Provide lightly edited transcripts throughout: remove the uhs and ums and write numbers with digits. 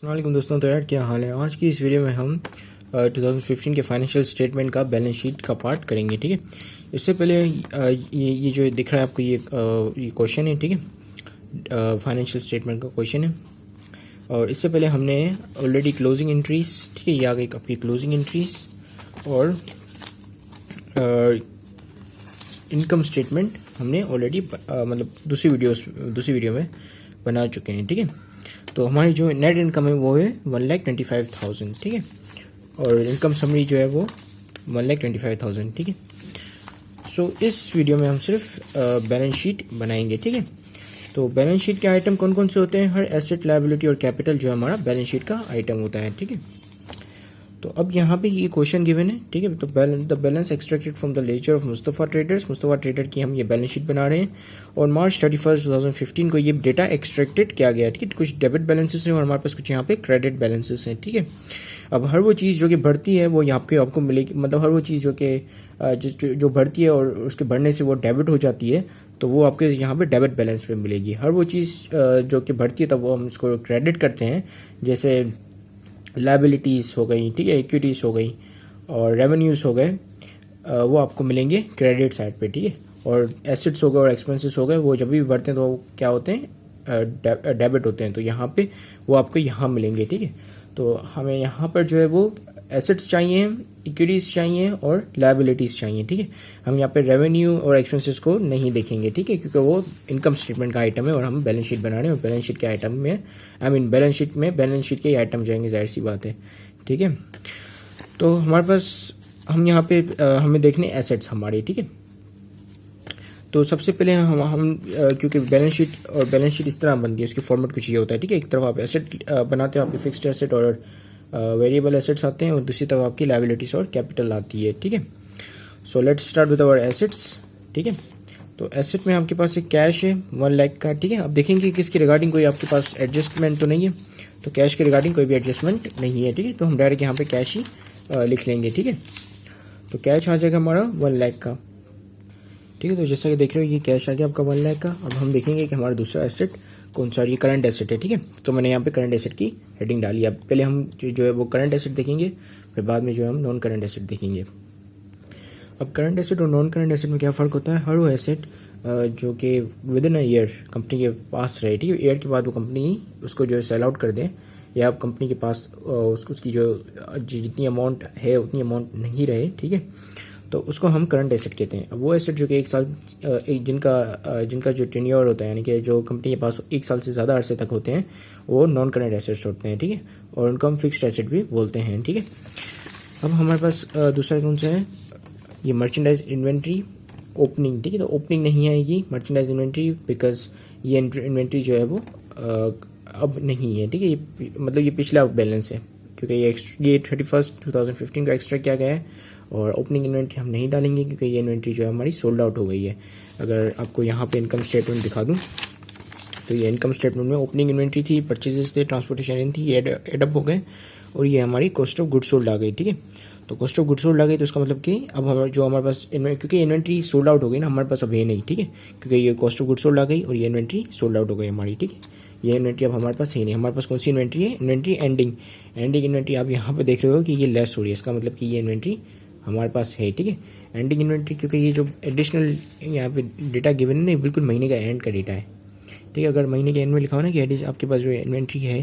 वालेकुम दोस्तों। तो यार क्या हाल है। आज की इस वीडियो में हम 2015 के फाइनेंशियल स्टेटमेंट का बैलेंस शीट का पार्ट करेंगे। ठीक है, इससे पहले ये जो दिख रहा है आपको ये क्वेश्चन है। ठीक है, फाइनेंशियल स्टेटमेंट का क्वेश्चन है। और इससे पहले हमने ऑलरेडी क्लोजिंग एंट्रीज, ठीक है, ये आ गई आपकी क्लोजिंग एंट्रीज और इनकम स्टेटमेंट हमने ऑलरेडी मतलब दूसरी वीडियो में बना चुके हैं। ठीक है, तो हमारी जो नेट इनकम है वो है 1,25,000। ठीक है, और इनकम समरी जो है वो 1,25,000। ठीक है, सो इस वीडियो में हम सिर्फ बैलेंस शीट बनाएंगे। ठीक है, तो बैलेंस शीट के आइटम कौन कौन से होते हैं। हर एसेट, लायबिलिटी और कैपिटल जो हमारा बैलेंस शीट का आइटम होता है। ठीक है, तो अब यहाँ पे ये क्वेश्चन गिवन है। ठीक है, तो the balance extracted from the laser of Mustafa traders, Mustafa trader की हम ये बैलेंस शीट बना रहे हैं और मार्च 31, 2015 को ये डेटा एक्सट्रैक्टेड किया गया है। ठीक है, कुछ डेबिट बैलेंसेस हैं और हमारे पास कुछ यहाँ पे क्रेडिट बैलेंसेस हैं। ठीक है, अब हर वो चीज़ जो कि बढ़ती है वो यहाँ पे आपको मिलेगी, मतलब हर वो चीज़ जो कि जो बढ़ती है और उसके बढ़ने से वो डेबिट हो जाती है तो वो आपके यहाँ पे डेबिट बैलेंस पे मिलेगी। हर वो चीज़ जो कि बढ़ती है तब वो हम इसको क्रेडिट करते हैं, जैसे लायबिलिटीज़ हो गई, ठीक है, इक्विटीज़ हो गई और रेवेन्यूज़ हो गए, वो आपको मिलेंगे क्रेडिट साइड पे। ठीक है, और एसेट्स हो गए और एक्सपेंसेस हो गए, वो जब भी बढ़ते हैं तो वो क्या होते हैं, डेबिट होते हैं, तो यहाँ पे वो आपको यहाँ मिलेंगे। ठीक है, तो हमें यहाँ पर जो है वो एसेट्स चाहिए, इक्विटीज़ चाहिए और लायबिलिटीज़ चाहिए। ठीक है, हम यहाँ पे रेवेन्यू और एक्सपेंसेस को नहीं देखेंगे। ठीक है, क्योंकि वो इनकम स्टेटमेंट का आइटम है और हम बैलेंस शीट बना रहे हैं और बैलेंस शीट के आइटम में बैलेंस शीट के आइटम जाएंगे, जाहिर सी बात है। ठीक है, तो हमारे पास हम यहाँ पे हमें देखने एसेट्स हमारे। ठीक है, तो सबसे पहले हम क्योंकि बैलेंस शीट इस तरह बनती है, उसकी फॉर्मेट कुछ ये होता है। ठीक है, एक तरफ आप एसेट बनाते हो, आपके फिक्स्ड एसेट और वेरिएबल एसेट्स आते हैं और दूसरी तरफ आपकी लायबिलिटीज और कैपिटल आती है। ठीक है, so let's start with our assets. ठीक है, तो एसेट में आपके पास एक कैश है 1 लाख का। ठीक है, अब देखेंगे कि इसके रिगार्डिंग कोई आपके पास एडजस्टमेंट तो नहीं है, तो कैश के रिगार्डिंग कोई भी एडजस्टमेंट नहीं है। ठीक है, तो हम डायरेक्ट यहाँ पे कैश ही लिख लेंगे। ठीक है, तो कैश आ जाएगा हमारा 1 लाख का। ठीक है, तो जैसा कि देख रहे हो ये कैश आ गया आपका 1 लाख का। अब हम देखेंगे कि हमारा दूसरा एसेट कौन सा, ये करंट एसेट है। ठीक है, तो मैंने यहाँ पे करंट एसेट की हेडिंग डाली है। अब पहले हम जो है वो करंट एसेट देखेंगे, फिर बाद में जो है हम नॉन करंट एसेट देखेंगे। अब करंट एसेट और नॉन करंट एसेट में क्या फ़र्क होता है। हर वो एसेट जो कि with in a year company के पास रहे, ठीक है, ईयर के बाद वो कंपनी उसको जो है सेल आउट कर दे, या आप कंपनी के पास उसकी जो जितनी अमाउंट है उतनी अमाउंट नहीं रहे, ठीक है, तो उसको हम करंट एसेट कहते हैं। अब वो एसेट जो कि एक साल जिनका जो टेन्योर होता है, यानी कि जो कंपनी के पास 1 साल से ज़्यादा अरसे तक होते हैं, वो नॉन करंट एसेट्स होते हैं। ठीक है, और उनको हम फिक्स्ड एसेट भी बोलते हैं। ठीक है, अब हमारे पास दूसरा कौन सा है, ये मर्चेंडाइज इन्वेंट्री ओपनिंग। ठीक है, तो ओपनिंग नहीं आएगी मर्चेंडाइज इन्वेंट्री, बिकॉज ये इन्वेंट्री जो है वो अब नहीं है। ठीक है, ये मतलब ये पिछला बैलेंस है, क्योंकि ये 31 2015 को एक्स्ट्रा किया गया है और ओपनिंग इन्वेंट्री हम नहीं डालेंगे क्योंकि ये इन्वेंट्री जो है हमारी सोल्ड आउट हो गई है। अगर आपको यहाँ पे इनकम स्टेटमेंट दिखा दूँ तो ये इनकम स्टेटमेंट में ओपनिंग इन्वेंट्री थी, परचेजेस थे, ट्रांसपोर्टेशन थी, ये एडअप हो गए और ये हमारी कॉस्ट ऑफ गुड्स सोल्ड आ गई। ठीक है, तो कॉस्ट ऑफ गुड्स सोल्ड आ गई, तो इसका मतलब कि अब हमारे पास क्योंकि इन्वेंट्री सोल्ड आउट हो गई ना, हमारे पास अब ये नहीं। ठीक है, क्योंकि ये कॉस्ट ऑफ गुड्स सोल्ड आ गई और ये इन्वेंट्री सोल्ड आउट हो गई हमारी। ठीक है, ये इन्वेंट्री अब हमारे पास है नहीं। हमारे पास कौन सी इन्वेंट्री है, इन्वेंट्री एंडिंग इन्वेंट्री। आप यहाँ पे देख रहे हो कि ये लेस हो रही है, इसका मतलब कि ये इन्वेंट्री हमारे पास है। ठीक है, एंडिंग इन्वेंट्री, क्योंकि ये जो एडिशनल यहाँ पे डेटा गिवन है ना, बिल्कुल महीने का एंड का डेटा है। ठीक है, अगर महीने के एंड में लिखा हो ना कि आपके पास जो इन्वेंट्री है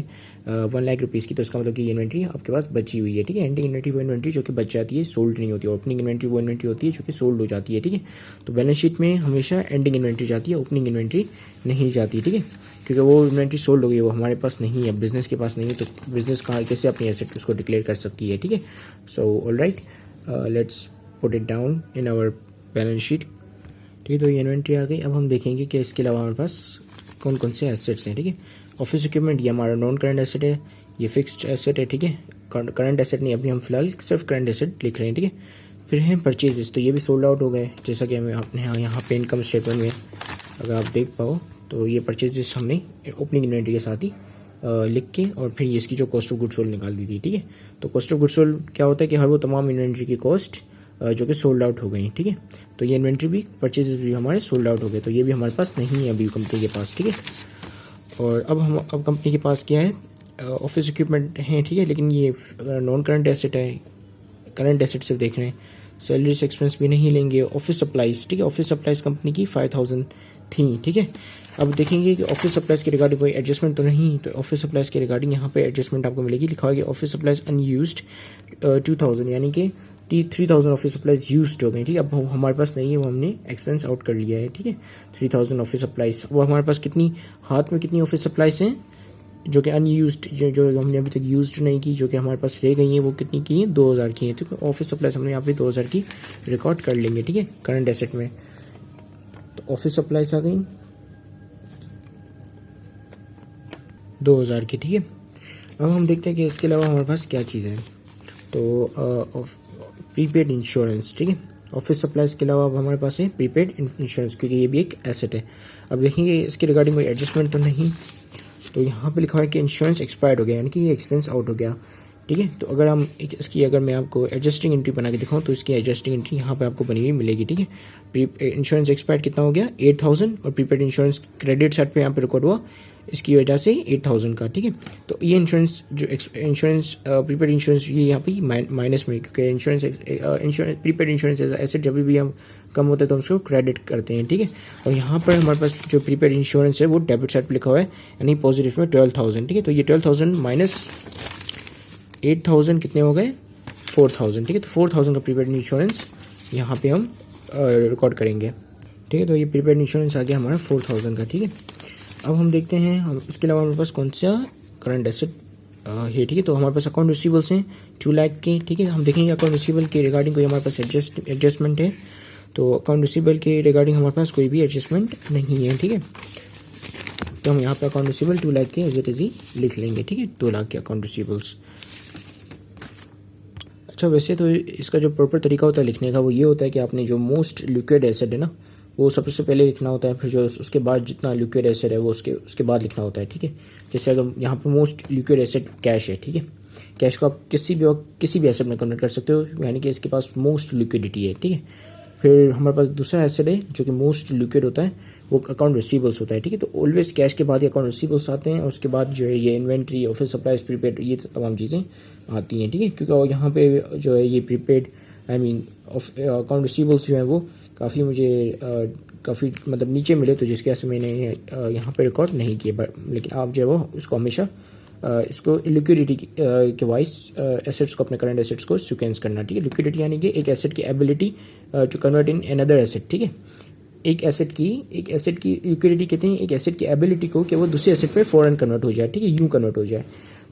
1 लाख रुपीज़ की, तो इसका मतलब कि ये इन्वेंट्री आपके पास बची हुई है। ठीक है, एंडिंग इन्वेंट्री वो इन्वेंट्री जो कि बच जाती है, सोल्ड नहीं होती है। ओपनिंग इन्वेंट्री वो इन्वेंट्री होती है जो कि सोल्ड हो जाती है। ठीक है, तो बैलेंस शीट में हमेशा एंडिंग इन्वेंट्री जाती है, ओपनिंग इन्वेंट्री नहीं जाती। ठीक है, क्योंकि वो इन्वेंट्री सोल्ड हो गई, वो हमारे पास नहीं है, बिजनेस के पास नहीं है, तो बिजनेस कहाँ कैसे अपनी एसेट उसको डिक्लेयर कर सकती है। ठीक है, so all right, let's put it down in our balance sheet. ठीक है, तो ये इन्वेंट्री आ गई। अब हम देखेंगे कि इसके अलावा हमारे पास कौन कौन से एसेट्स हैं। ठीक है, ऑफिस इक्विपमेंट ये हमारा नॉन करंट एसेट है, ये फिक्स्ड एसेट है। ठीक है, करंट एसेट नहीं, अभी हम फिलहाल सिर्फ करंट एसेट लिख रहे हैं। ठीक है, फिर हैं परचेजेस, तो ये भी सोल्ड आउट हो गए, जैसा कि हमें आपने यहाँ पे इनकम स्टेटमेंट में अगर आप देख पाओ तो ये परचेजेस हमने ओपनिंग इन्वेंट्री के साथ ही लिख के और फिर इसकी जो कॉस्ट ऑफ गुड्स सोल्ड निकाल दी थी। ठीक है, तो कॉस्ट ऑफ गुड्स सोल्ड क्या होता है कि हर वो तमाम इन्वेंट्री की कॉस्ट जो कि सोल्ड आउट हो गई। ठीक है, तो ये इन्वेंट्री भी परचेजेस भी हमारे सोल्ड आउट हो गए, तो ये भी हमारे पास नहीं है अभी कंपनी के पास। ठीक है, और अब कंपनी के पास क्या है, ऑफिस इक्विपमेंट हैं, ठीक है, लेकिन ये नॉन करंट एसेट है, करंट एसेट सिर्फ देख रहे हैं। सैलरीज एक्सपेंस भी नहीं लेंगे। ऑफिस सप्लाईज, ठीक है, ऑफिस सप्लाईज कंपनी की 5000 थी, ठीक है। अब देखेंगे कि ऑफिस सप्लाईज के रिगार्डिंग कोई एडजस्टमेंट तो नहीं, तो ऑफिस सप्लाईज के रिगार्डिंग यहाँ पे एडजस्टमेंट आपको मिलेगी। लिखा हुआ है कि ऑफिस सप्लाईज अनयूज्ड 2000, यानी कि 3000 ऑफिस सप्लाईज यूज्ड हो गई, ठीक है। अब हमारे पास नहीं है, वो हमने एक्सपेंस आउट कर लिया है, ठीक है। 3000 ऑफिस सप्लाईज, वो हमारे पास कितनी, हाथ में कितनी ऑफिस सप्लाईज हैं जो कि अनयूज्ड, जो हमने अभी तक यूज्ड नहीं की, जो कि हमारे पास रह गई हैं, वो कितनी की हैं, 2000 की हैं। तो ऑफिस सप्लाईज हमने यहाँ पे 2000 की रिकॉर्ड कर लेंगे, ठीक है, करंट एसेट में। तो ऑफिस सप्लाईज आ गई 2000 की, ठीक है। अब हम देखते हैं कि इसके अलावा हमारे पास क्या चीज़ है। तो प्रीपेड इंश्योरेंस, ठीक है, ऑफिस सप्लाईज के अलावा अब हमारे पास है प्रीपेड इंश्योरेंस, क्योंकि ये भी एक एसेट है। अब देखेंगे इसके रिगार्डिंग कोई एडजस्टमेंट तो नहीं, तो यहाँ पे लिखा है कि इंश्योरेंस एक्सपायर्ड हो गया, यानी कि ये एक्सपेंस आउट हो गया, ठीक है। तो अगर हम इसकी, अगर मैं आपको एडजस्टिंग एंट्री बना के दिखाऊँ तो इसकी एडजस्टिंग एंट्री यहाँ पे आपको बनी हुई मिलेगी, ठीक है। इंश्योरेंस एक्सपायर्ड कितना हो गया 8000, और प्रीपेड इंश्योरेंस क्रेडिट साइड पे यहाँ पे रिकॉर्ड हुआ, इसकी वजह से 8000 का, ठीक है। तो ये इंश्योरेंस जो इंश्योरेंस प्रीपेड इंश्योरेंस ये यहाँ पे माइनस में, क्योंकि इंश्योरेंस प्रीपेड इंश्योरेंस एसेट जब भी हम कम होता है तो हम उसको क्रेडिट करते हैं, ठीक है। और यहाँ पर हमारे पास जो प्रीपेड इंश्योरेंस है वो डेबिट साइड पे लिखा हुआ है, यानी पॉजिटिव में 12000, ठीक है। तो ये 12000 माइनस 8000 कितने हो गए 4000, ठीक है। तो 4000 का प्रीपेड इंश्योरेंस यहाँ पे हम रिकॉर्ड करेंगे, ठीक है। तो ये प्रीपेड इंश्योरेंस आ गया हमारा 4000 का, ठीक है। अब हम देखते हैं हम इसके अलावा हमारे पास कौन सा करंट एसेट है, ठीक है। तो हमारे पास अकाउंट रिसीवेबल्स हैं 2 लाख के, ठीक है। हम देखेंगे अकाउंट रिसीवेबल के रिगार्डिंग कोई हमारे पास एडजस्टमेंट है, तो अकाउंट रिसीवेबल के रिगार्डिंग हमारे पास कोई भी एडजस्टमेंट नहीं है, ठीक है। तो हम यहाँ पे अकाउंट रिसीवेबल 2 लाख के एज इट इज ही लिख लेंगे, ठीक है, 2 लाख के अकाउंट रिसीवेबल्स। अच्छा, वैसे तो इसका जो प्रॉपर तरीका होता है लिखने का वो ये होता है कि आपने जो मोस्ट लिक्विड एसेट है ना वो सबसे पहले लिखना होता है, फिर जो उसके बाद जितना लिक्विड एसेट है वो उसके बाद लिखना होता है, ठीक है। जैसे अगर यहाँ पे मोस्ट लिक्विड एसेट कैश है, ठीक है, कैश को आप किसी भी एसेट में कन्वर्ट कर सकते हो, यानी कि इसके पास मोस्ट लिक्विडिटी है, ठीक है। फिर हमारे पास दूसरा एसेट है जो कि मोस्ट लिक्विड होता है, वो अकाउंट रिसीवेबल्स होता है, ठीक है। तो ऑलवेज कैश के बाद ही अकाउंट रिसीवेबल्स आते हैं, और उसके बाद जो है ये इन्वेंट्री, ऑफिस सप्लाईज, प्रीपेड, ये तमाम चीज़ें आती हैं, ठीक है। क्योंकि यहाँ पे जो है ये प्रीपेड अकाउंट रिसीवेबल्स जो है वो काफ़ी मुझे काफ़ी मतलब नीचे मिले, तो जिसके वजह से मैंने यहाँ पे रिकॉर्ड नहीं किए, लेकिन आप जो है वो इसको हमेशा इसको लिक्विडिटी के वाइज एसेट्स को, अपने करंट एसेट्स को सिक्वेंस करना, ठीक है। लिक्विडिटी यानी कि एक एसेट की ability to convert in another asset, ठीक है। एक एसेट की लिक्विडिटी कहते हैं एक एसेट की एबिलिटी को कि वो दूसरे एसेट पे फौरन कन्वर्ट हो जाए, ठीक है, यूं कन्वर्ट हो जाए।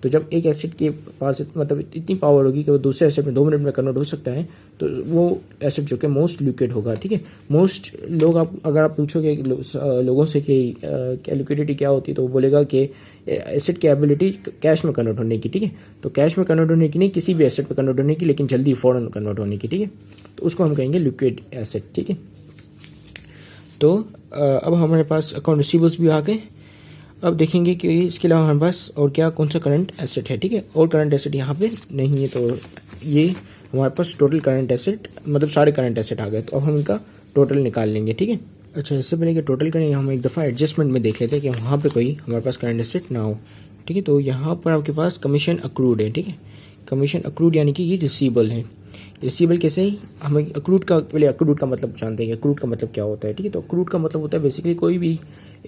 तो जब एक एसेट के पास मतलब इतनी पावर होगी कि वो दूसरे एसेट में 2 मिनट में कन्वर्ट हो सकता है, तो वो एसेट जो कि मोस्ट लिक्विड होगा, ठीक है। मोस्ट लोग अगर आप पूछोगे लोगों से कि क्या लिक्विडिटी क्या होती है, तो वो बोलेगा कि एसेट की एबिलिटी कैश में कन्वर्ट होने की, ठीक है। तो कैश में कन्वर्ट होने की नहीं, किसी भी एसेट में कन्वर्ट होने की, लेकिन जल्दी फौरन कन्वर्ट होने की, ठीक है। तो उसको हम कहेंगे लिक्विड एसेट, ठीक है। तो अब हमारे पास अकाउंट रिसीवेबल्स भी आ गए। अब देखेंगे कि इसके अलावा हमारे पास और क्या कौन सा करंट एसेट है, ठीक है। और करंट एसेट यहाँ पे नहीं है, तो ये हमारे पास टोटल करंट एसेट मतलब सारे करंट एसेट आ गए। तो अब हम इनका टोटल निकाल लेंगे, ठीक है। अच्छा, इससे पहले कि टोटल करें हम एक दफ़ा एडजस्टमेंट में देख लेते हैं कि वहाँ पे कोई हमारे पास करंट एसेट ना हो, ठीक है। तो यहाँ पर आपके पास कमीशन अक्रूड है, ठीक है। कमीशन अक्रूड यानी कि ये रिसीवेबल है। रिसीवेबल कैसे ही हमें अक्रूड का, पहले अक्रूड का मतलब जानते हैं कि अक्रूड का मतलब क्या होता है, ठीक है। तो अक्रूड का मतलब होता है बेसिकली कोई भी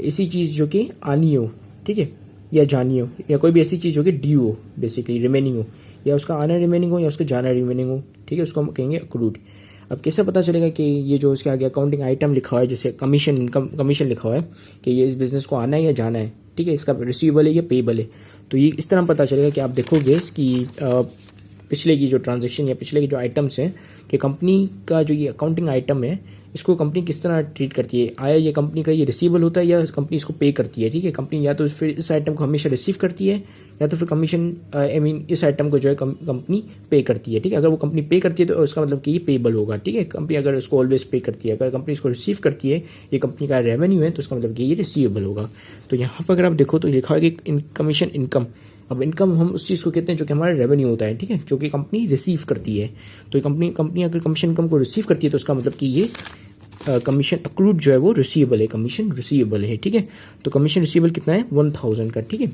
ऐसी चीज़ जो कि आनी हो, ठीक है, या जानी हो, या कोई भी ऐसी चीज़ जो कि ड्यू हो, बेसिकली रिमेनिंग हो, या उसका आना रिमेनिंग हो या उसका जाना रिमेनिंग हो, ठीक है, उसको हम कहेंगे अक्रूड। अब कैसे पता चलेगा कि ये जो इसके आगे अकाउंटिंग आइटम लिखा हुआ है, जैसे कमीशन, इनकम कमीशन लिखा हुआ है कि ये इस बिजनेस को आना है या जाना है, ठीक है, इसका रिसीवेबल है या पेबल है। तो ये इस तरह पता चलेगा कि आप देखोगे इसकी पिछले की जो ट्रांजैक्शन या पिछले के जो आइटम्स हैं कि कंपनी का जो ये अकाउंटिंग आइटम है इसको कंपनी किस तरह ट्रीट करती है, आया ये कंपनी का ये रिसीवेबल होता है या कंपनी इसको पे करती है, ठीक है। कंपनी या तो फिर इस आइटम को हमेशा रिसीव करती है या तो फिर कमीशन इस आइटम को जो है कंपनी पे करती है, ठीक है। अगर वो कंपनी पे करती है तो उसका मतलब कि ये पेबल होगा, ठीक है। कंपनी अगर उसको ऑलवेज पे करती है, अगर कंपनी इसको रिसीव करती है, ये कंपनी का रेवेन्यू है, तो उसका मतलब कि ये रिसीवेबल होगा। तो यहाँ पर अगर आप देखो तो लिखा है कि कमीशन इनकम। अब इनकम हम उस चीज़ को कहते हैं जो कि हमारा रेवेन्यू होता है, ठीक है, जो कि कंपनी रिसीव करती है। तो कंपनी अगर कमीशन इनकम को रिसीव करती है तो उसका मतलब कि ये कमीशन अक्रूड जो है वो रिसीवेबल है, कमीशन रिसीवेबल है, ठीक है। तो कमीशन रिसीवेबल कितना है 1000 का, ठीक है।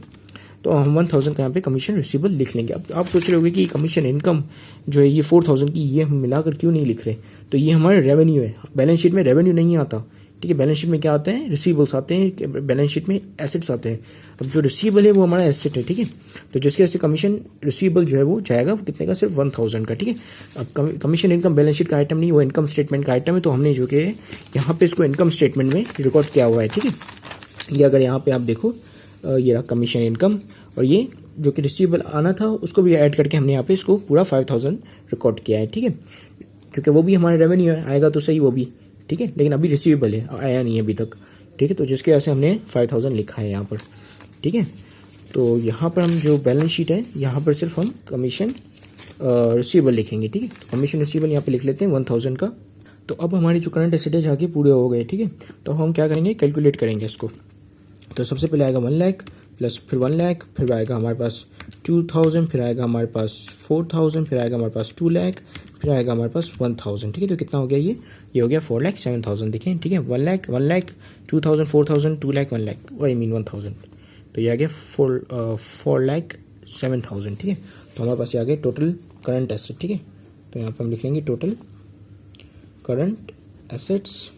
तो हम 1000 का यहाँ पे कमीशन रिसीवेबल लिख लेंगे। अब आप सोच रहे होगे कि कमीशन इनकम जो है ये 4000 की, ये हम मिलाकर क्यों नहीं लिख रहे? तो ये हमारा रेवेन्यू है, बैलेंस शीट में रेवेन्यू नहीं आता, ठीक है। बैलेंस शीट में क्या आते हैं? रिसीवेबल्स आते हैं, बैलेंस शीट में एसेट्स आते हैं। अब जो रिसीवेबल है वो हमारा एसेट है, ठीक है। तो जिसके वजह से कमीशन रिसीवेबल जो है वो जाएगा कितने का? सिर्फ 1000 का, ठीक है। अब कमीशन इनकम बैलेंस शीट का आइटम नहीं, वो इनकम स्टेटमेंट का आइटम है। तो हमने जो कि यहाँ पे इसको इनकम स्टेटमेंट में रिकॉर्ड किया हुआ है, ठीक है। ये अगर यहाँ पे आप देखो, ये रहा कमीशन इनकम, और ये जो कि रिसीवेबल आना था उसको भी ऐड करके हमने यहाँ पे इसको पूरा 5000 रिकॉर्ड किया है, ठीक है। क्योंकि वो भी हमारा रेवेन्यू है, आएगा तो सही वो भी, ठीक है, लेकिन अभी रिसीवेबल है, आया नहीं है अभी तक, ठीक है। तो जिसके वजह से हमने 5000 लिखा है यहाँ पर, ठीक है। तो यहाँ पर हम जो बैलेंस शीट है यहाँ पर सिर्फ हम कमीशन रिसीवेबल लिखेंगे, ठीक है। तो कमीशन रिसीवेबल यहाँ पे लिख लेते हैं 1000 का। तो अब हमारी जो करंट एसेट है जाके पूरे हो गए, ठीक है। तो हम क्या करेंगे? कैलकुलेट करेंगे इसको। तो सबसे पहले आएगा 1 लाख प्लस फिर 1 लाख, फिर आएगा हमारे पास 2000, फिर आएगा हमारे पास 4000, फिर आएगा हमारे पास 2 लाख, फिर आएगा हमारे पास 1000, ठीक है। तो कितना हो गया? ये हो गया 4,07,000, देखें, ठीक है। 1 लाख 2000 4000 2 लाख 1 लाख, और आई मीन 1000, तो ये आ गया 4,07,000, ठीक है। तो हमारे पास ये आ गया टोटल करंट एसेट, ठीक है। तो यहाँ पर हम लिख लेंगे टोटल करंट एसेट्स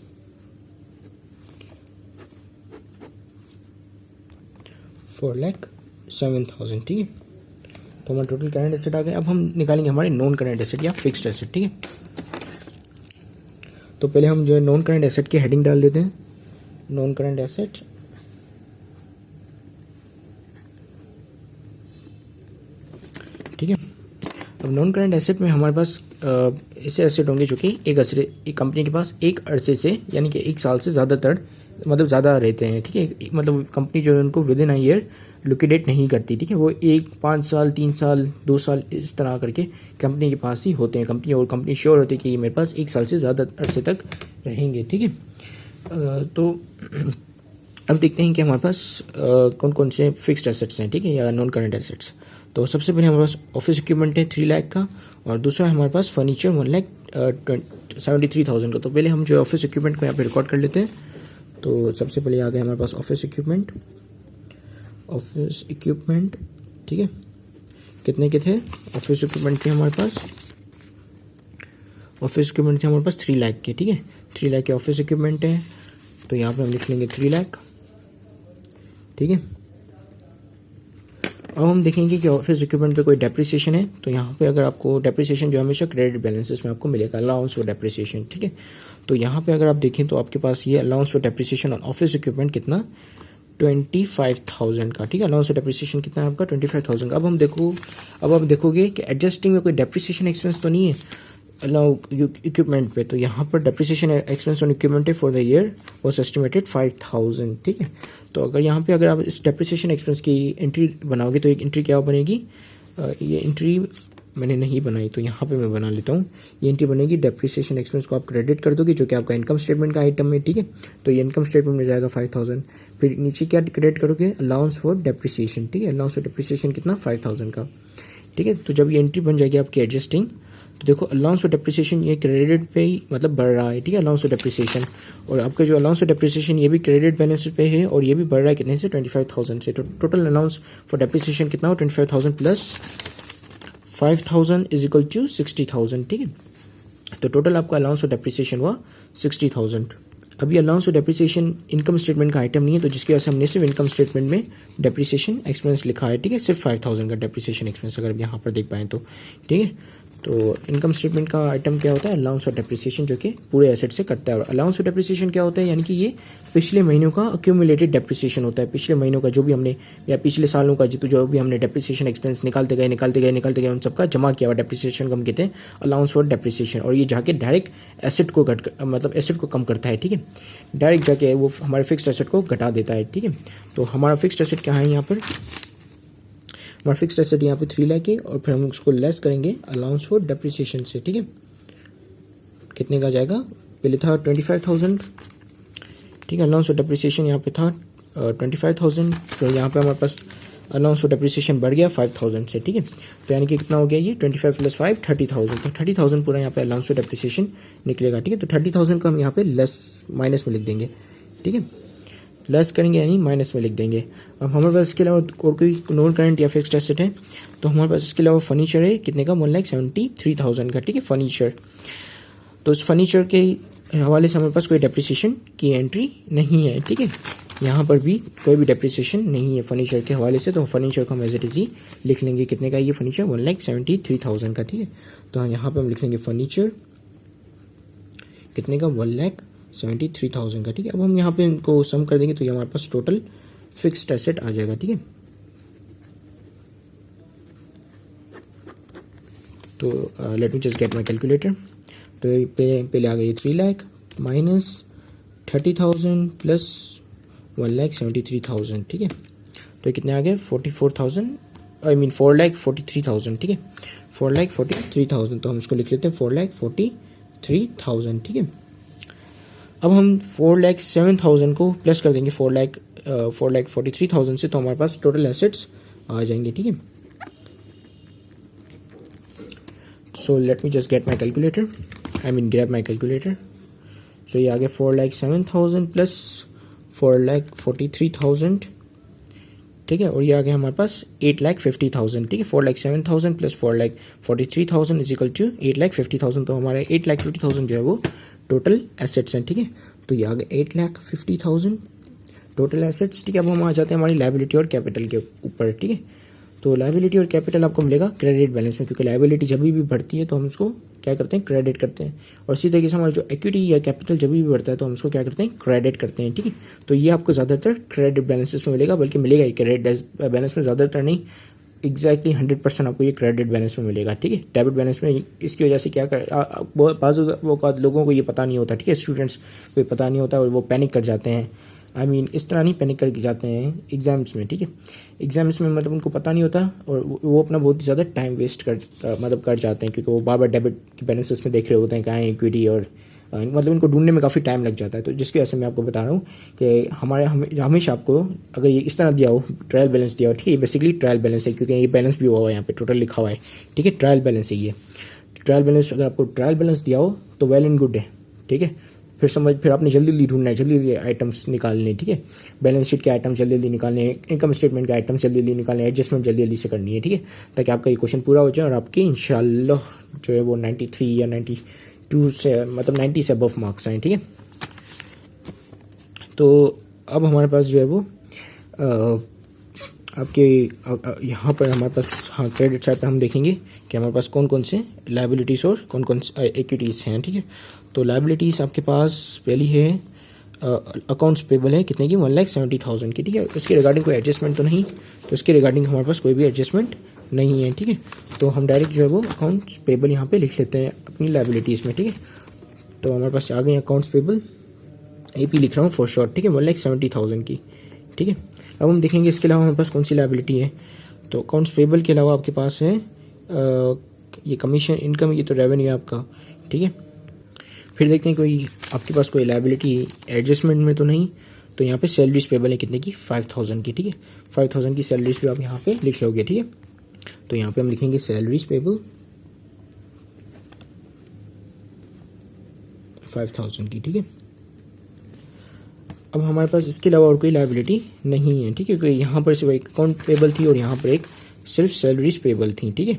4,07,000, ठीक है। तो हमारा टोटल करंट एसेट आ गए। अब हम निकालेंगे हमारे नॉन करंट एसेट या फिक्स्ड एसेट, ठीक है। तो पहले हम जो है नॉन करंट एसेट की हेडिंग डाल देते हैं, नॉन करंट एसेट, ठीक है। अब नॉन करंट एसेट में हमारे पास ऐसे एसेट होंगे जो कि एक कंपनी के पास एक अरसे से यानी कि 1 साल से ज़्यादातर मतलब ज़्यादा रहते हैं, ठीक है। मतलब कंपनी जो है उनको with in a year liquidate नहीं करती, ठीक है। वो 5 साल 3 साल 2 साल इस तरह करके कंपनी के पास ही होते हैं। कंपनी श्योर होती है कि ये मेरे पास 1 साल से ज़्यादा अरसे तक रहेंगे, ठीक है। तो अब देखते हैं कि हमारे पास कौन कौन से फिक्स्ड एसेट्स हैं, ठीक है, या नॉन करंट एसेट्स। तो सबसे पहले हमारे पास ऑफिस इक्विपमेंट है 3 लाख का, और दूसरा है हमारे पास फर्नीचर 1,73,000 का। तो पहले हम जो ऑफिस इक्विपमेंट को यहाँ पे रिकॉर्ड कर लेते हैं। तो सबसे पहले आ गया हमारे पास ऑफिस इक्विपमेंट, ठीक है। कितने के थे ऑफिस इक्विपमेंट थे हमारे पास? ऑफिस इक्विपमेंट थे हमारे पास 3 लाख के, ठीक है। 3 लाख के ऑफिस इक्विपमेंट है, तो यहाँ पे हम लिख लेंगे 3 लाख, ठीक है। अब हम देखेंगे कि ऑफिस इक्विपमेंट पे कोई डेप्रिसिएशन है, तो यहाँ पे अगर आपको डेप्रिसिएशन जो हमेशा क्रेडिट बैलेंसेस में आपको मिलेगा, अलाउंस फॉर डेप्रिसिएशन, ठीक है। तो यहाँ पे अगर आप देखें तो आपके पास ये allowance for depreciation on office equipment कितना? 25,000 का, ठीक है। अलाउंस फॉर डेप्रिसिएशन कितना है आपका? 25,000 का। अब आप देखोगे कि एडजस्टिंग में कोई डेप्रिसिएशन एक्सपेंस तो नहीं है अलाउ इक्विपमेंट पे। तो यहाँ पर डेप्रिसिएशन एक्सपेंस ऑन इक्विपमेंट है for the year was estimated 5,000, ठीक है। तो अगर आप इस डेप्रिसिएशन एक्सपेंस की एंट्री बनाओगे तो एक एंट्री क्या बनेगी? ये एंट्री मैंने नहीं बनाई, तो यहाँ पे मैं बना लेता हूँ। ये एंट्री बनेगी, डेप्रिसिएशन एक्सपेंस को आप क्रेडिट कर दोगे जो कि आपका इनकम स्टेटमेंट का आइटम है, ठीक है। तो ये इनकम स्टेटमेंट में जाएगा 5,000। फिर नीचे क्या क्रेडिट करोगे? अलाउंस फॉर डेप्रिसिएशन, ठीक है। अलाउंस फॉर डेप्रिसिएशन कितना? 5,000 का, ठीक है। तो जब ये एंट्री बन जाएगी आपकी एडजस्टिंग, तो देखो अलाउंस फॉर डेप्रिसिएशन ये क्रेडिट पे ही मतलब बढ़ रहा है, ठीक है, अलाउंस फॉर डेप्रिसिएशन। और आपका जो अलाउंस फॉर डेप्रिसिएशन ये भी क्रेडिट बैलेंस पे है, और ये भी बढ़ रहा है कितने से? 25,000 से। तो टोटल अलाउंस फॉर डेप्रिसिएशन कितना हो? 25,000 प्लस 5,000 इज इक्वल टू 60,000, ठीक है। तो टोटल आपका अलाउंस फॉर डेप्रिसिएशन हुआ 60,000। अभी allowance for depreciation income statement का आइटम नहीं है, तो जिसकी वजह से हमने सिर्फ इनकम स्टेटमेंट में डेप्रिसिएशन एक्सपेंस लिखा है, ठीक है। सिर्फ 5,000 का डेप्रिसिएशन एक्सपेंस अगर आप यहाँ पर देख पाएँ तो, ठीक है। तो इनकम स्टेटमेंट का आइटम क्या होता है? अलाउंस फॉर डेप्रिसिएशन, जो कि पूरे एसेट से कटता है। और अलाउंस फॉर डेप्रिसिएशन क्या होता है? यानी कि ये पिछले महीनों का अक्यूमुलेटेड डेप्रिसिएशन होता है। पिछले महीनों का जो भी हमने या पिछले सालों का जो भी हमने डेप्रिसिएशन एक्सपेंस निकालते गए उन सबका जमा किया हुआ डेप्रिसिएशन को हम कहते हैं अलाउंस फॉर डेप्रिसिएशन। और ये जाके डायरेक्ट एसेट को मतलब एसेट को कम करता है, ठीक है। डायरेक्ट जाके वो हमारे फिक्स्ड एसेट को घटा देता है, ठीक है। तो हमारा फिक्स्ड एसेट क्या है यहाँ पर? हमारा फिक्स्ड एसेट यहाँ पे 3 लाख है, और फिर हम उसको लेस करेंगे अलाउंस फॉर डेप्रिसिएशन से, ठीक है। कितने का जाएगा? पहले था 25,000, ठीक है। अलाउंस फॉर डेप्रिसिएशन यहाँ पे था 25,000, तो यहाँ पे हमारे पास अलाउंस फॉर डेप्रिसिएशन बढ़ गया 5,000 से, ठीक है। तो यानी कि कितना हो गया ये? 25 प्लस 5 30,000। तो 30,000 पूरा यहाँ पे अलाउंस फॉर डेप्रिसिएशन निकलेगा, ठीक है। तो 30,000 को हम यहाँ पे लेस माइनस में लिख देंगे, ठीक है। लेस करेंगे यानी माइनस में लिख देंगे। अब हमारे पास इसके अलावा और कोई नॉन करंट या फिक्स्ड एसेट है, तो हमारे पास इसके अलावा फर्नीचर है कितने का, 1,73,000 का, ठीक है, फर्नीचर। तो इस फर्नीचर के हवाले से हमारे पास कोई डेप्रिसिएशन की एंट्री नहीं है, ठीक है, यहाँ पर भी कोई भी डेप्रिसिएशन नहीं है फर्नीचर के हवाले से। तो फर्नीचर को हम एज इट इज ही लिख लेंगे, कितने का ये फर्नीचर, 1,73,000 का, ठीक है। तो यहाँ पे हम लिख लेंगे फर्नीचर कितने का, 1,73,000 का, ठीक है। अब हम यहाँ पे इनको सम कर देंगे तो ये हमारे पास टोटल फिक्स्ड एसेट आ जाएगा, ठीक है। तो late me just get my calculator. तो पहले आ गई 3 लाख माइनस 30,000 प्लस 1,73,000, ठीक है। तो ये कितने आ गए, 44,000, आई मीन 4,43,000, ठीक है, 4,43,000। तो हम इसको लिख लेते हैं 4,43,000, ठीक है। अब हम 4,07,000 को प्लस कर देंगे 4,43,000 से, तो हमारे पास टोटल एसेट्स आ जाएंगे, ठीक है। So let me just get my calculator, I mean grab my calculator. So ये आ गया 4,07,000 प्लस 4,43,000, ठीक है, और ये आ गया हमारे पास 8,50,000, ठीक है। 4,07,000 प्लस 4,43,000 इज इक्वल टू 8,50,000। तो हमारे 8,50,000 जो है वो टोटल एसेट्स हैं, ठीक है। तो ये आ गया 8,50,000 टोटल एसेट्स, ठीक है। अब हम आ जाते हैं हमारी लायबिलिटी और कैपिटल के ऊपर, ठीक है। तो लायबिलिटी और कैपिटल आपको मिलेगा क्रेडिट बैलेंस में, क्योंकि लायबिलिटी जब भी बढ़ती है तो हम उसको क्या करते हैं, क्रेडिट करते हैं। और इसी तरीके से हमारा जो इक्विटी या कैपिटल जब भी बढ़ता है तो हम उसको क्या करते हैं, क्रेडिट करते हैं, ठीक है। तो ये आपको ज़्यादातर क्रेडिट बैलेंसेस में मिलेगा, बल्कि मिलेगा ही क्रेडिट बैलेंस में, ज़्यादातर नहीं, एग्जैक्टली 100% आपको ये क्रेडिट बैलेंस में मिलेगा, ठीक है। डेबिट बैलेंस में इसकी वजह से क्या कर वो लोगों को ये पता नहीं होता, ठीक है, स्टूडेंट्स को ये पता नहीं होता और वो पैनिक कर जाते हैं। आई मीन इस तरह नहीं पैनिक कर जाते हैं एग्जाम्स में, ठीक है। एग्जाम्स में मतलब उनको पता नहीं होता और वो अपना बहुत ही ज़्यादा टाइम वेस्ट कर जाते हैं, क्योंकि वो बार बार डेबिट के बैलेंसेस में देख रहे होते हैं कहाँ है इक्विटी, और मतलब इनको ढूंढने में काफ़ी टाइम लग जाता है। तो जिसकी वजह से मैं आपको बता रहा हूँ कि हमेशा आपको अगर ये इस तरह दिया हो, ट्रायल बैलेंस दिया हो, ठीक है, ये बेसिकली ट्रायल बैलेंस है, क्योंकि ये बैलेंस भी हुआ हुआ है यहाँ पे टोटल लिखा हुआ है, ठीक है, ट्रायल बैलेंस है ये। ट्रायल बैलेंस अगर आपको ट्रायल बैलेंस दिया हो तो वेल एंड गुड है, ठीक है। फिर आपने जल्दी जल्दी ढूंढना है, जल्दी जल्दी आइटम्स निकालने, ठीक है, बैलेंस शीट के आइटम जल्दी जल्दी निकालने, इनकम स्टेटमेंट के आइटम जल्दी जल्दी निकालने, एडजस्टमेंट जल्दी जल्दी से करनी है, ठीक है, ताकि आपका ये क्वेश्चन पूरा हो जाए और आपके इंशाल्लाह जो है वो 93 या 92 से मतलब 90 से अबव मार्क्स आए, ठीक है। तो अब हमारे पास जो है वो आपके यहाँ पर हमारे पास, हाँ, क्रेडिट साइड पर हम देखेंगे कि हमारे पास कौन कौन से लायबिलिटीज़ और कौन कौन से इक्विटीज़ हैं, ठीक है। तो लायबिलिटीज़ आपके पास पहली है अकाउंट्स पेबल है कितने की, 1,70,000 की, ठीक है। इसके रिगार्डिंग कोई एडजस्टमेंट तो नहीं, तो इसके रिगार्डिंग हमारे पास कोई भी एडजस्टमेंट नहीं है, ठीक है। तो हम डायरेक्ट जो है वो अकाउंट्स पेबल यहाँ पे लिख लेते हैं अपनी लायबिलिटीज़ में, ठीक है। तो हमारे पास आ गई अकाउंट्स पेबल, AP लिख रहा हूँ फॉर शॉर्ट, ठीक है, 1,70,000 की, ठीक है। अब हम देखेंगे इसके अलावा हमारे पास कौन सी लायबिलिटी है। तो अकाउंट्स पेबल के अलावा आपके पास है ये कमीशन इनकम, ये तो रेवेन्यू है आपका, ठीक है। फिर देखते हैं कोई आपके पास कोई लायबिलिटी एडजस्टमेंट में तो नहीं। तो यहाँ पे सैलरीज पेबल है कितने की, 5,000 की, ठीक है। 5,000 की सैलरीज भी आप यहाँ पे लिख लोगे, ठीक है। तो यहाँ पे हम लिखेंगे सैलरीज पेबल 5,000 की, ठीक है। अब हमारे पास इसके अलावा और कोई लायबिलिटी नहीं है, ठीक है, क्योंकि यहाँ पर सिर्फ एक अकाउंट पेबल थी और यहाँ पर एक सिर्फ सैलरीज पेबल थी, ठीक है,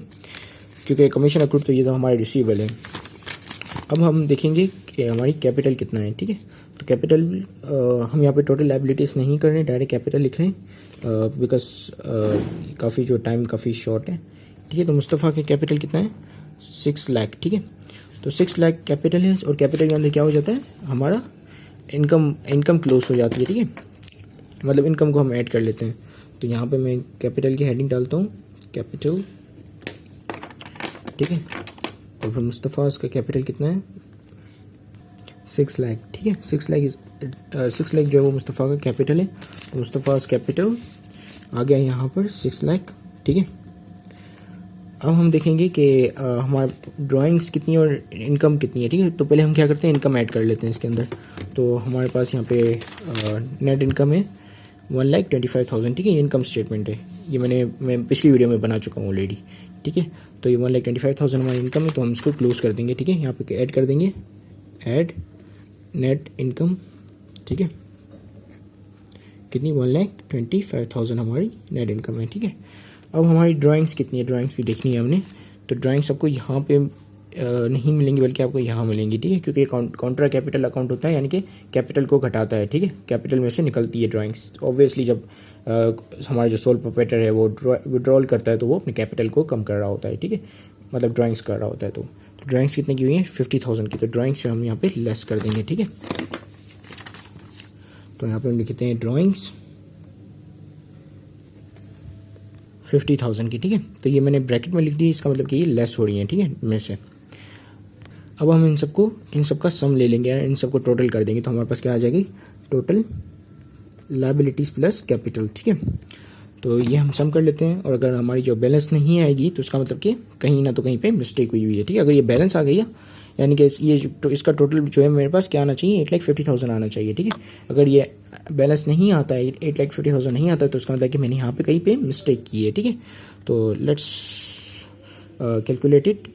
क्योंकि कमीशन अक्रूड तो ये तो हमारे रिसीवेबल है। अब हम देखेंगे कि हमारी कैपिटल कितना है, ठीक है। तो कैपिटल हम यहाँ पे टोटल लायबिलिटीज़ नहीं कर रहे हैं, डायरेक्ट कैपिटल लिख रहे हैं बिकॉज काफ़ी जो टाइम काफ़ी शॉर्ट है, ठीक है। तो मुस्तफ़ा के कैपिटल कितना है, 6 लाख, ठीक है। तो 6 लाख कैपिटल है और कैपिटल के अंदर क्या हो जाता है, हमारा इनकम क्लोज हो जाती है, ठीक है, मतलब इनकम को हम ऐड कर लेते हैं। तो यहाँ पे मैं कैपिटल की हेडिंग डालता हूँ कैपिटल, ठीक है। और फिर मुस्तफ़ा का कैपिटल कितना है, 6 लाख, ठीक है। 6 लाख जो है वो मुस्तफ़ा का कैपिटल है। तो मुस्तफ़ा कैपिटल आ गया यहाँ पर 6 लाख, ठीक है। अब हम देखेंगे कि हमारा ड्राइंग्स कितनी और इनकम कितनी है, ठीक है। तो पहले हम क्या करते हैं, इनकम ऐड कर लेते हैं इसके अंदर। तो हमारे पास यहाँ पे नेट इनकम है 1,25,000, ठीक है, ये इनकम स्टेटमेंट है, ये मैं पिछली वीडियो में बना चुका हूँ ऑलरेडी, ठीक है। तो ये 1,25,000 हमारी इनकम है, तो हम इसको क्लोज कर देंगे, ठीक है। यहाँ पे ऐड कर देंगे, ऐड नेट इनकम, ठीक है। कितनी 1,25,000 हमारी नेट इनकम है, ठीक है। अब हमारी ड्राइंग्स कितनी है, ड्राइंग्स भी देखनी है हमने। तो ड्राइंग्स आपको यहाँ पे नहीं मिलेंगी बल्कि आपको यहाँ मिलेंगी, ठीक है, क्योंकि काउंटर कैपिटल अकाउंट होता है, यानी कि कैपिटल को घटाता है, ठीक है, कैपिटल में से निकलती है ड्राइंग्स। ऑब्वियसली जब हमारा जो सोल प्रोप्राइटर है वो विड्रॉल करता है तो वो अपने कैपिटल को कम कर रहा होता है, ठीक है, मतलब ड्राइंग्स कर रहा होता है। तो ड्राइंग्स कितने की हुई है 50,000 की, तो ड्राइंग्स जो हम यहाँ पे लेस कर देंगे, ठीक है। तो यहाँ पे हम लिखते हैं ड्राइंग्स 50,000 की, ठीक है। तो ये मैंने ब्रैकेट में लिख दी, इसका मतलब कि ये लेस हो रही है, ठीक है, में से। अब हम इन सबका सम ले लेंगे, इन सबको टोटल कर देंगे, तो हमारे पास क्या आ जाएगी, टोटल लायबिलिटीज़ प्लस कैपिटल, ठीक है। तो ये हम सम कर लेते हैं, और अगर हमारी जो बैलेंस नहीं आएगी तो उसका मतलब कि कहीं ना तो कहीं पे मिस्टेक हुई है, ठीक है। अगर ये बैलेंस आ गई है, यानी कि ये तो इसका टोटल जो है मेरे पास क्या आना चाहिए, 8,50,000 आना चाहिए, ठीक है। अगर ये बैलेंस नहीं आता है, 8,50,000 नहीं आता है, तो उसका मतलब कि मैंने यहाँ पे कहीं पे मिस्टेक की है, ठीक है। तो लेट्स कैलकुलेट इट,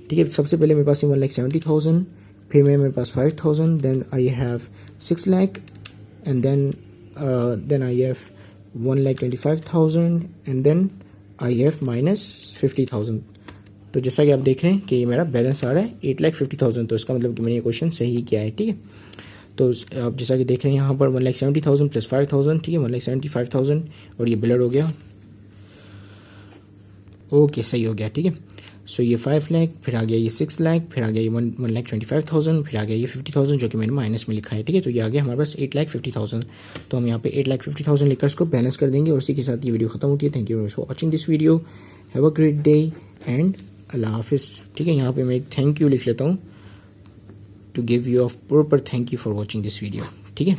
ठीक है। सबसे पहले मेरे पास 1,70,000, फिर मेरे पास 5,000, then I have 6 lakh, and then I have 1,25,000, and then I have -50,000। तो जैसा कि आप देख रहे हैं कि ये मेरा बैलेंस आ रहा है 8,50,000, तो इसका मतलब कि मैंने ये क्वेश्चन सही किया है, ठीक है। तो आप जैसा कि देख रहे हैं यहाँ पर 1,70,000 प्लस 5,000, ठीक है, 1,75,000, और ये ब्लर हो गया, ओके, सही हो गया, ठीक है। सो ये 5 लाख, फिर आ गया ये 6 लाख, फिर आ गया ये 1,25,000, फिर आ गया ये 50,000 जो कि मैंने माइनस में लिखा है, ठीक है। तो ये आ गया हमारे पास 8,50,000। तो हम यहाँ पे 8,50,000 लिखकर इसको बैलेंस कर देंगे, और इसी के साथ ये वीडियो खत्म होती है। Thank you for watching this video, have a great day and अल्लाह हाफिज़, ठीक है। यहाँ पे मैं एक थैंक यू लिख लेता हूँ, to give you a proper thank you for watching this video, ठीक है।